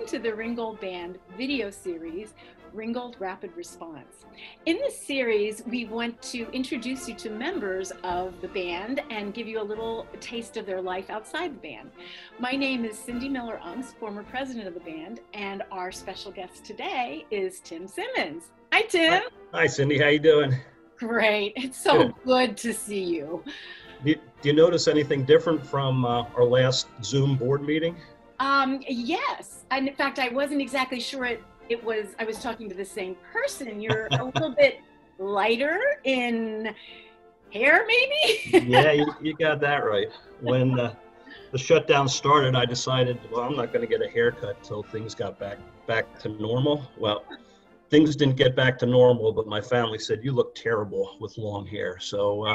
welcome to the Ringgold Band video series, Ringgold Rapid Response. In this series, we want to introduce you to members of the band and give you a little taste of their life outside the band. My name is Cindy Miller-Unks, former president of the band, and our special guest today is Tim Simmons. Hi, Tim. Hi, Cindy. How you doing? Great. It's so good to see you. Do you notice anything different from our last Zoom board meeting? Yes. And in fact, I wasn't exactly sure I was talking to the same person. You're a little bit lighter in hair, maybe? Yeah, you got that right. When the shutdown started, I decided, well, I'm not going to get a haircut till things got back to normal. Well, things didn't get back to normal, but my family said, you look terrible with long hair. So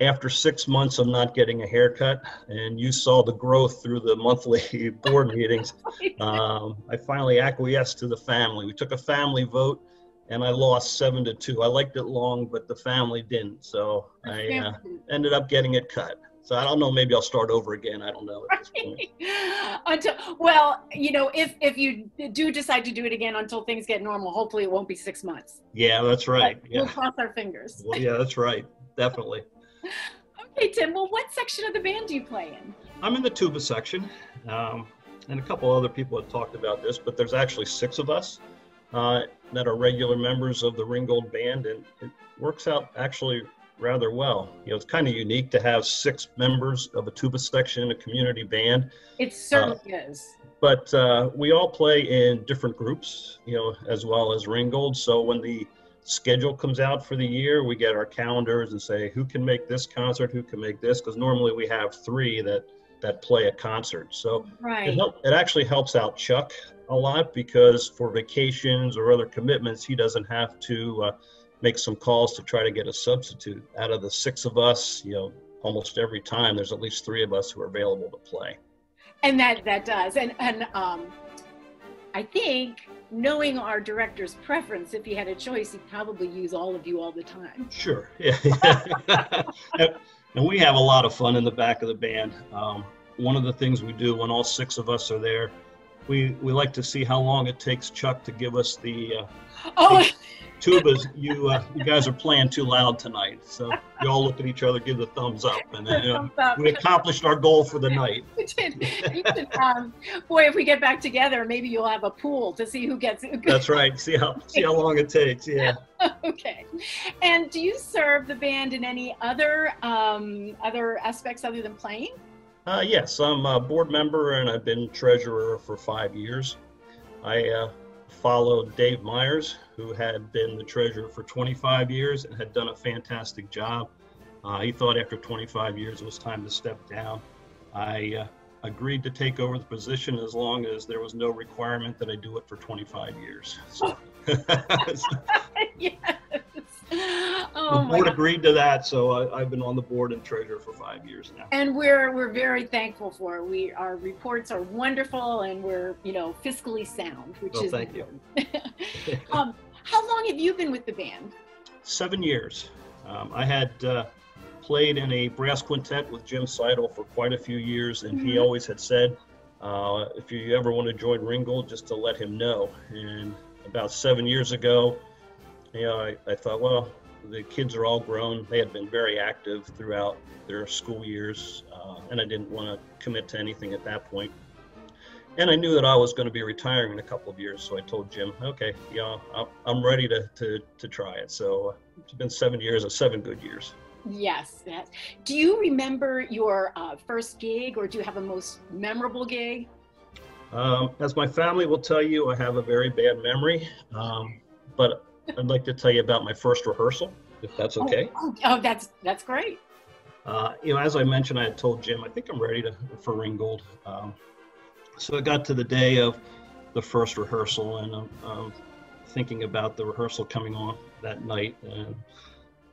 after 6 months of not getting a haircut, and you saw the growth through the monthly board meetings, I finally acquiesced to the family. We took a family vote, and I lost 7-2. I liked it long, but the family didn't. So I ended up getting it cut. So I don't know, maybe I'll start over again. I don't know at this point. Well, you know, if you do decide to do it again until things get normal, hopefully it won't be 6 months. Yeah, that's right. We'll cross our fingers. Well, yeah, that's right. Definitely. Okay, Tim, well, what section of the band do you play in? I'm in the tuba section, and a couple other people have talked about this, but there's actually 6 of us that are regular members of the Ringgold Band, and it works out actually rather well. You know, it's kind of unique to have 6 members of a tuba section in a community band. It certainly is. But we all play in different groups, you know, as well as Ringgold. So when the schedule comes out for the year, we get our calendars and say who can make this concert, who can make this, because normally we have 3 that play a concert. So it actually helps out Chuck a lot, because for vacations or other commitments, he doesn't have to make some calls to try to get a substitute. Out of the 6 of us, you know, almost every time there's at least 3 of us who are available to play. And that does. And I think, knowing our director's preference, if he had a choice, he'd probably use all of you all the time. Sure, yeah. And we have a lot of fun in the back of the band. One of the things we do when all 6 of us are there, we like to see how long it takes Chuck to give us the tubas. You guys are playing too loud tonight. So we all look at each other, give the thumbs up, and then we accomplished our goal for the night. Boy, if we get back together, maybe you'll have a pool to see who gets it. That's right. See how long it takes. Yeah. Okay. And do you serve the band in any other aspects other than playing? Yes, I'm a board member, and I've been treasurer for 5 years. I followed Dave Myers, who had been the treasurer for 25 years and had done a fantastic job. He thought after 25 years it was time to step down. I agreed to take over the position as long as there was no requirement that I do it for 25 years. So. Yes. The board agreed to that, so I've been on the board and treasurer for 5 years now. And we're very thankful for it. Our reports are wonderful, and we're, you know, fiscally sound, which is thank you. How long have you been with the band? 7 years. I had played in a brass quintet with Jim Seidel for quite a few years, and he always had said, if you ever want to join Ringgold, just to let him know. And about 7 years ago, you know, I thought, well, the kids are all grown. They had been very active throughout their school years, and I didn't want to commit to anything at that point. And I knew that I was going to be retiring in a couple of years, so I told Jim, okay, yeah, I'm ready to try it. So it's been 7 years, 7 good years. Yes. Do you remember your first gig, or do you have a most memorable gig? As my family will tell you, I have a very bad memory, but I'd like to tell you about my first rehearsal, if that's okay. Oh, that's great. You know, as I mentioned, I had told Jim, I think I'm ready for Ringgold. So it got to the day of the first rehearsal, and I'm thinking about the rehearsal coming on that night, and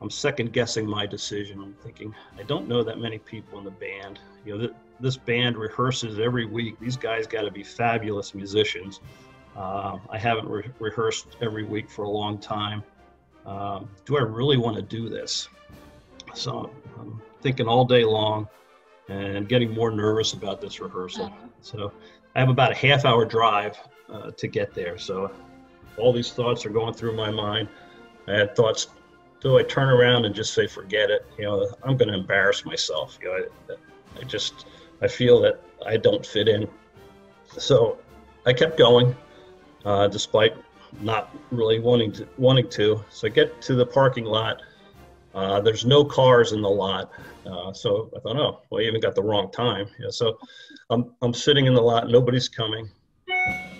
I'm second guessing my decision. I'm thinking, I don't know that many people in the band. You know, this band rehearses every week. These guys got to be fabulous musicians. I haven't rehearsed every week for a long time. Do I really want to do this? So I'm thinking all day long and getting more nervous about this rehearsal. So I have about a half-hour drive to get there. So all these thoughts are going through my mind. I had thoughts, do I turn around and just say, forget it? I'm going to embarrass myself. I feel that I don't fit in. So I kept going, despite not really wanting to. So I get to the parking lot. There's no cars in the lot. So I thought, oh, well, I even got the wrong time. So I'm sitting in the lot, nobody's coming.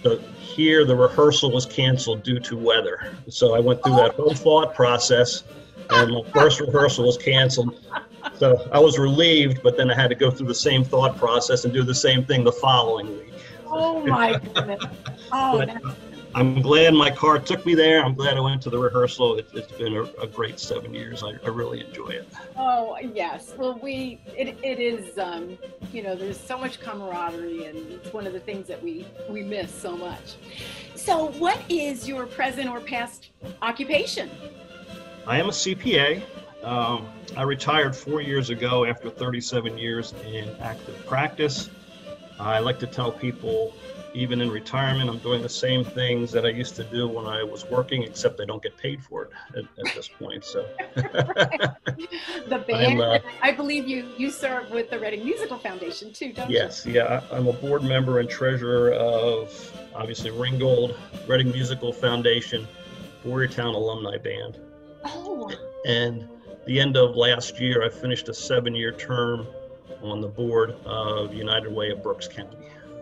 So here the rehearsal was canceled due to weather. So I went through that whole thought process, and my first rehearsal was canceled. So I was relieved, but then I had to go through the same thought process and do the same thing the following week. Oh my goodness. Oh, I'm glad my car took me there. I'm glad I went to the rehearsal. It's been a great 7 years. I really enjoy it. Oh, yes. Well, it is, there's so much camaraderie, and it's one of the things that we miss so much. So what is your present or past occupation? I am a CPA. I retired 4 years ago after 37 years in active practice. I like to tell people, even in retirement, I'm doing the same things that I used to do when I was working, except I don't get paid for it at this point. So the band, I believe you serve with the Reading Musical Foundation too, don't you? Yes, yeah. I'm a board member and treasurer of, obviously, Ringgold, Reading Musical Foundation, Boyertown Alumni Band. Oh. And the end of last year, I finished a 7-year term on the board of United Way of Berks County.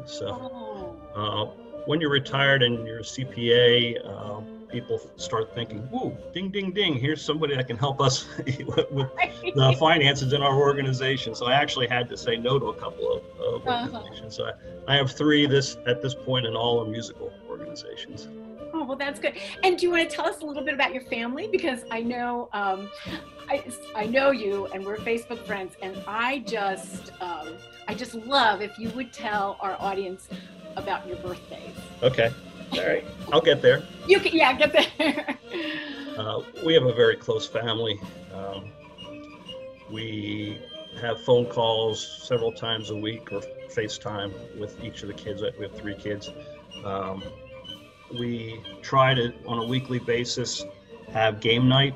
So when you're retired and you're a CPA, people start thinking, "Woo, ding, ding, ding, here's somebody that can help us with the finances in our organization." So I actually had to say no to a couple of organizations. So I have 3 at this point, and all are musical organizations. Oh, well, that's good. And do you want to tell us a little bit about your family? Because I know I know you, and we're Facebook friends, and I just love if you would tell our audience about your birthdays. Okay. All right. I'll get there. You can, yeah, get there. We have a very close family. We have phone calls several times a week, or FaceTime with each of the kids. We have 3 kids. We try to, on a weekly basis, have game night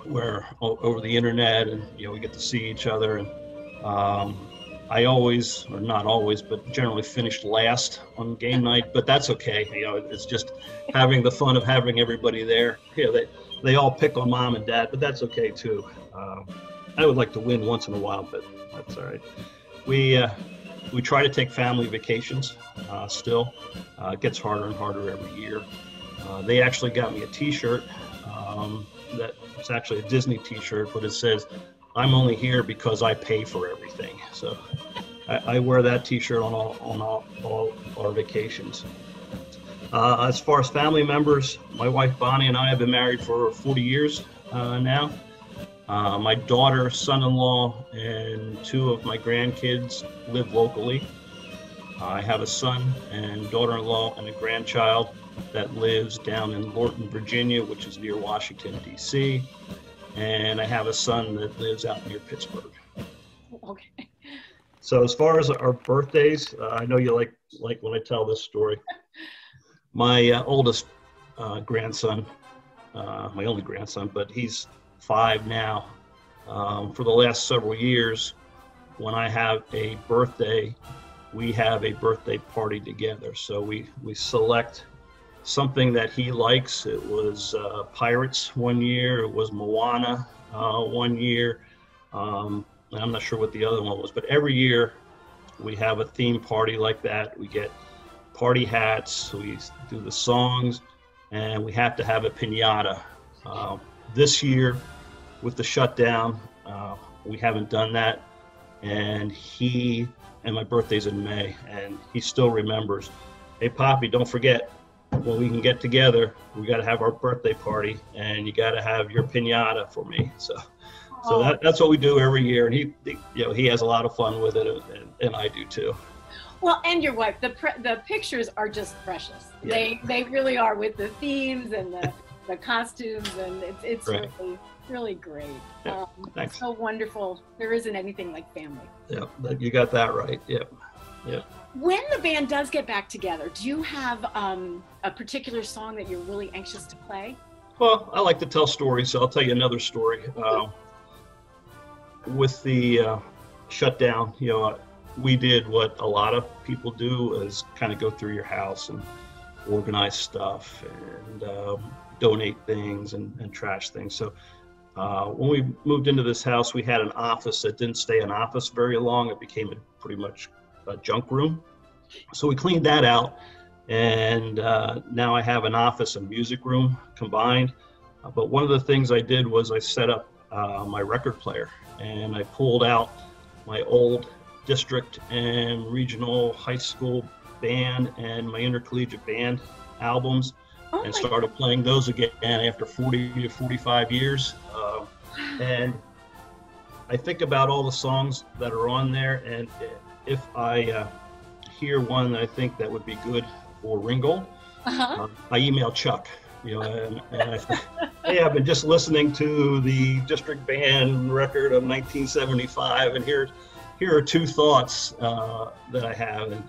where over the internet, and we get to see each other. And I always, or not always, but generally finished last on game night, but that's okay. It's just having the fun of having everybody there. They all pick on mom and dad, but that's okay too. I would like to win once in a while, but that's all right. We try to take family vacations still. It gets harder and harder every year. They actually got me a t-shirt that it's actually a Disney t-shirt, but it says, "I'm only here because I pay for everything." So I wear that t-shirt on all our vacations. As far as family members, my wife Bonnie and I have been married for 40 years now. My daughter, son-in-law, and 2 of my grandkids live locally. I have a son and daughter-in-law and a grandchild that lives down in Lorton, Virginia, which is near Washington, D.C. And I have a son that lives out near Pittsburgh. Okay. So as far as our birthdays, I know you like when I tell this story. My oldest grandson, my only grandson, but he's 5 now. For the last several years, when I have a birthday, we have a birthday party together. So we select something that he likes. It was Pirates one year. It was Moana one year. I'm not sure what the other one was, but every year we have a theme party like that. We get party hats, we do the songs, and we have to have a piñata. This year, with the shutdown, we haven't done that, and my birthday's in May, and he still remembers, "Hey, Poppy, don't forget, when we can get together, we got to have our birthday party, and you got to have your piñata for me." So that's what we do every year, and he has a lot of fun with it, and I do too. Well, and your wife, the pictures are just precious. Yeah. They really are, with the themes and the costumes, and it's right. really great. Yeah, thanks. So wonderful. There isn't anything like family. Yeah, you got that right. Yep. Yeah. When the band does get back together, do you have a particular song that you're really anxious to play? Well, I like to tell stories, so I'll tell you another story. With the shutdown, we did what a lot of people do, is kind of go through your house and organize stuff and donate things and trash things. So when we moved into this house, we had an office that didn't stay an office very long. It became pretty much a junk room. So we cleaned that out, and now I have an office and music room combined. But one of the things I did was I set up my record player, and I pulled out my old district and regional high school band and my intercollegiate band albums, and started playing those again after 40 to 45 years. And I think about all the songs that are on there, and if I hear one that I think that would be good for Ringgold, I email Chuck, and I say, hey, I've been just listening to the district band record of 1975, and here are two thoughts that I have. And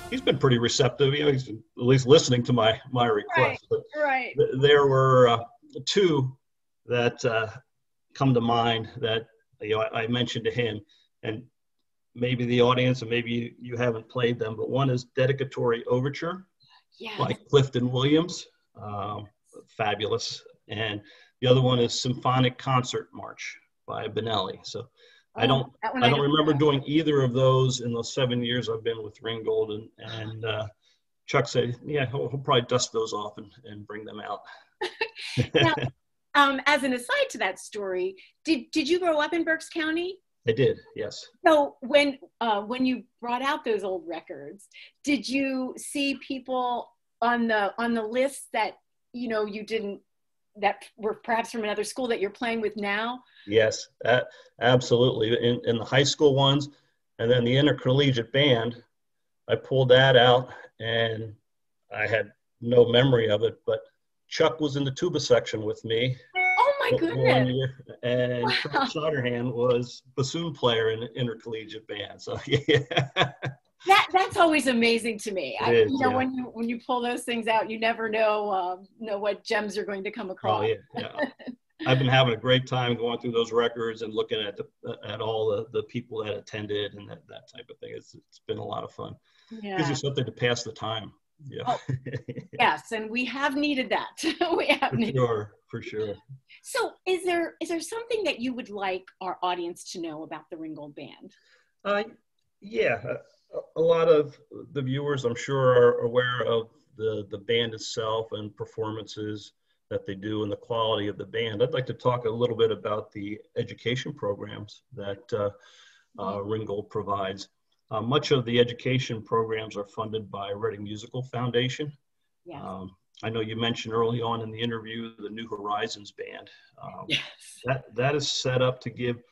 he's been pretty receptive. He's at least listening to my request. Right. There were two that come to mind that I mentioned to him, and maybe the audience, and maybe you haven't played them, but one is Dedicatory Overture by Clifton Williams, fabulous, and the other one is Symphonic Concert March by Benelli. So I don't remember doing either of those in the 7 years I've been with Ringgold, and Chuck said, yeah, he'll probably dust those off and bring them out. Now, as an aside to that story, did you grow up in Berks County? I did, yes. So when you brought out those old records, did you see people on the list that you didn't, that were perhaps from another school that you're playing with now? Yes, absolutely. In the high school ones, and then the intercollegiate band, I pulled that out, and I had no memory of it, but Chuck was in the tuba section with me. Oh my goodness! 1 year, and Chuck Soderhand was bassoon player in the intercollegiate band. So yeah. That's always amazing to me. Yeah. When you pull those things out, you never know what gems you're going to come across. Oh yeah. I've been having a great time going through those records and looking at all the people that attended and that type of thing. It's been a lot of fun. Yeah. Gives you something to pass the time. Yeah. Oh, yes, and we have needed that. We have needed. For sure. So, is there something that you would like our audience to know about the Ringgold Band? Yeah. A lot of the viewers, I'm sure, are aware of the band itself and performances that they do and the quality of the band. I'd like to talk a little bit about the education programs that Ringgold provides. Much of the education programs are funded by Reading Musical Foundation. Yeah. I know you mentioned early on in the interview the New Horizons Band. Yes. That is set up to give,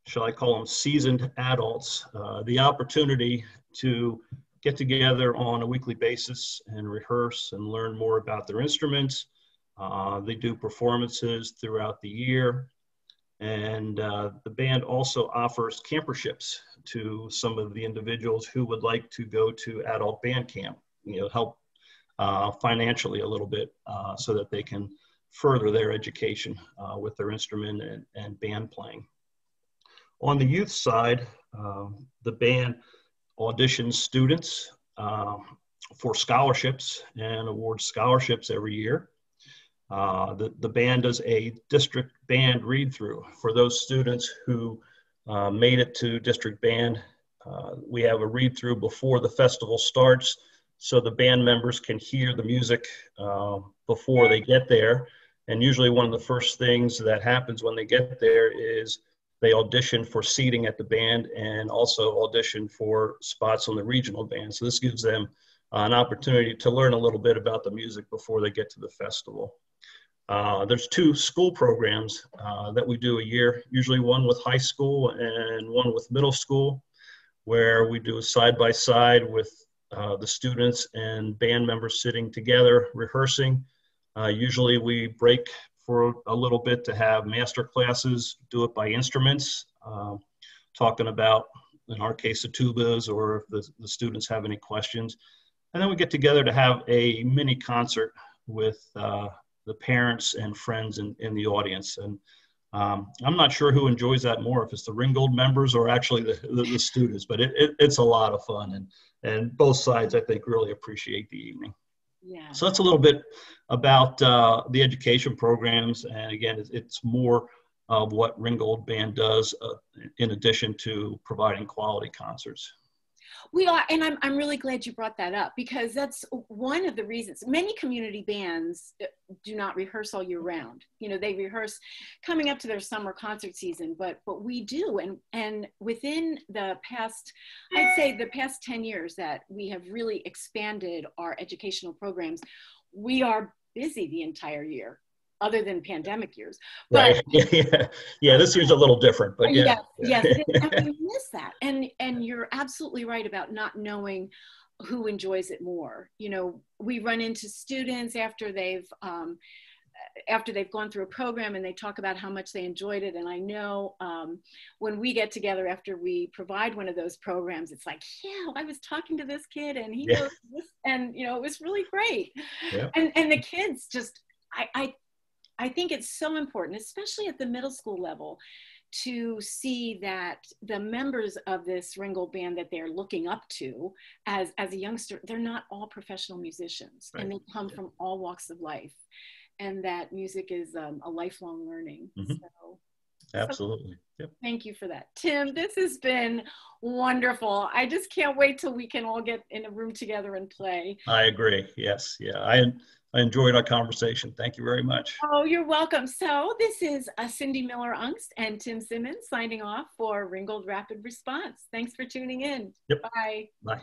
shall I call them, seasoned adults the opportunity to get together on a weekly basis and rehearse and learn more about their instruments. They do performances throughout the year, and the band also offers camperships to some of the individuals who would like to go to adult band camp, help financially a little bit so that they can further their education with their instrument and band playing. On the youth side, the band auditions students for scholarships and awards scholarships every year. The band does a district band read-through for those students who made it to district band. We have a read-through before the festival starts, so the band members can hear the music before they get there. And usually one of the first things that happens when they get there is they audition for seating at the band and also audition for spots on the regional band. So this gives them an opportunity to learn a little bit about the music before they get to the festival. There's two school programs that we do a year, usually one with high school and one with middle school, where we do a side-by-side with the students and band members sitting together rehearsing. Usually we break for a little bit to have master classes, do it by instruments, talking about in our case, the tubas, or if the students have any questions. And then we get together to have a mini concert with the parents and friends in the audience. And I'm not sure who enjoys that more, if it's the Ringgold members or actually the students, but it's a lot of fun. And both sides, I think, really appreciate the evening. Yeah. So that's a little bit about the education programs. And again, it's more of what Ringgold Band does in addition to providing quality concerts. We are, and I'm really glad you brought that up, because that's one of the reasons. Many community bands do not rehearse all year round. You know, they rehearse coming up to their summer concert season, but we do. And within the past, I'd say the past 10 years that we have really expanded our educational programs, we are busy the entire year, other than pandemic years. But, right. Yeah, this year's a little different, but yeah. Yes, and we miss that. And you're absolutely right about not knowing who enjoys it more. You know, we run into students after they've gone through a program, and they talk about how much they enjoyed it. And I know when we get together after we provide one of those programs, it's like, yeah, I was talking to this kid, and he knows this, and you know, it was really great. Yeah. And the kids just, I think it's so important, especially at the middle school level, to see that the members of this Ringgold Band that they're looking up to as a youngster, they're not all professional musicians, right. And they come from all walks of life, and that music is a lifelong learning. Mm-hmm. So, absolutely. Yep. Thank you for that. Tim, this has been wonderful. I just can't wait till we can all get in a room together and play. I agree. Yes. Yeah. I enjoyed our conversation. Thank you very much. Oh, you're welcome. So this is Cindy Miller-Ungst and Tim Simmons signing off for Ringgold Rapid Response. Thanks for tuning in. Yep. Bye. Bye.